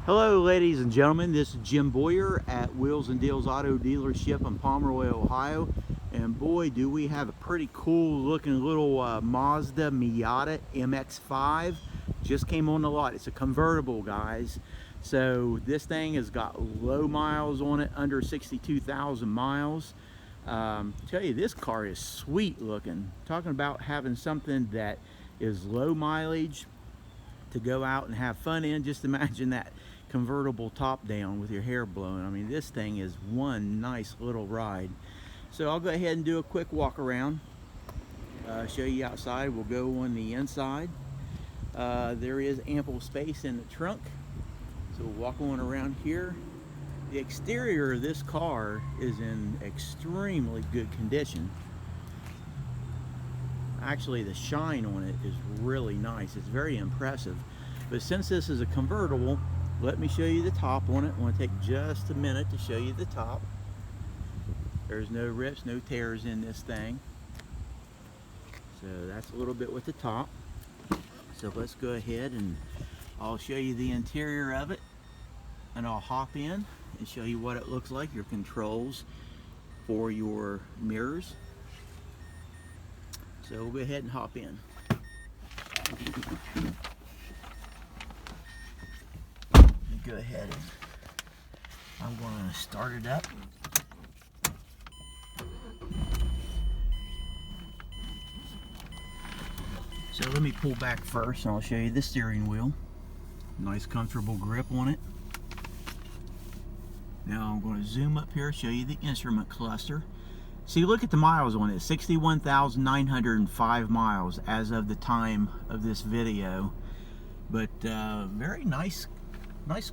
Hello ladies and gentlemen, this is Jim Boyer at Wheels and Deals Auto Dealership in Pomeroy, Ohio. And boy, do we have a pretty cool looking little Mazda Miata MX-5. Just came on the lot. It's a convertible, guys. So this thing has got low miles on it, under 62,000 miles. Tell you, this car is sweet looking. Talking about having something that is low mileage to go out and have fun in. Just imagine that convertible top down with your hair blown. I mean, this thing is one nice little ride. So I'll go ahead and do a quick walk around, show you outside. We'll go on the inside. There is ample space in the trunk, so we'll walk on around here. The exterior of this car is in extremely good condition. Actually, the shine on it is really nice. It's very impressive. But since this is a convertible, let me show you the top on it. I want to take just a minute to show you the top. There's no rips, no tears in this thing. So that's a little bit with the top. So let's go ahead and I'll show you the interior of it, and I'll hop in and show you what it looks like, your controls for your mirrors. So we'll go ahead and hop in. Go ahead and I'm going to start it up. So let me pull back first and I'll show you the steering wheel. Nice comfortable grip on it. Now I'm going to zoom up here, show you the instrument cluster. See, look at the miles on it, 61,905 miles as of the time of this video. But very nice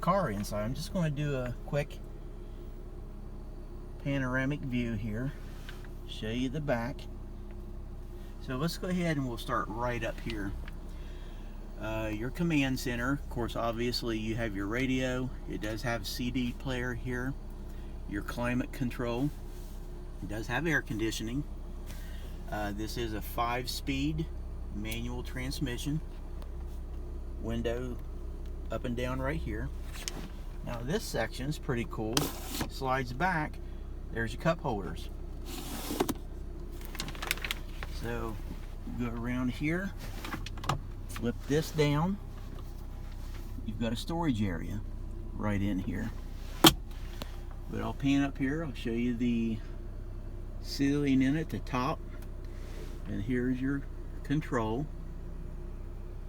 car inside. I'm just going to do a quick panoramic view here, show you the back. So let's go ahead and we'll start right up here. Your command center, of course, obviously you have your radio. It does have CD player here. Your climate control. It does have air conditioning. This is a 5-speed manual transmission. Window up and down right here. Now this section is pretty cool. Slides back. There's your cup holders. So go around here, flip this down. You've got a storage area right in here. But I'll pan up here. I'll show you the ceiling in at the top. And here's your control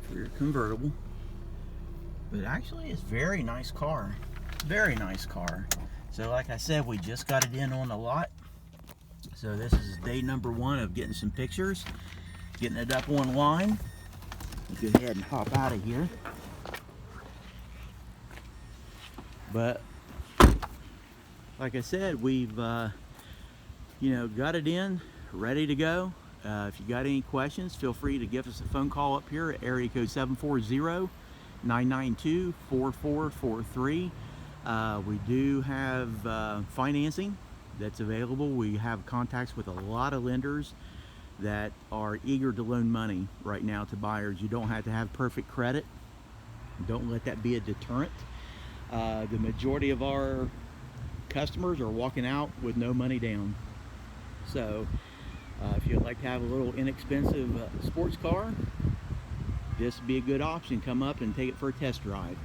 for your convertible. But actually, it's a very nice car. Very nice car. So like I said, we just got it in on the lot. So this is day number 1 of getting some pictures, getting it up online. Go ahead and hop out of here. But like I said, we've got it in, ready to go. If you got any questions, feel free to give us a phone call up here at area code 740-992-4443. We do have financing that's available. We have contacts with a lot of lenders that are eager to loan money right now to buyers. You don't have to have perfect credit. Don't let that be a deterrent. The majority of our customers are walking out with no money down. So if you'd like to have a little inexpensive sports car, this would be a good option. Come up and take it for a test drive.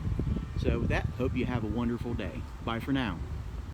So with that, hope you have a wonderful day. Bye for now.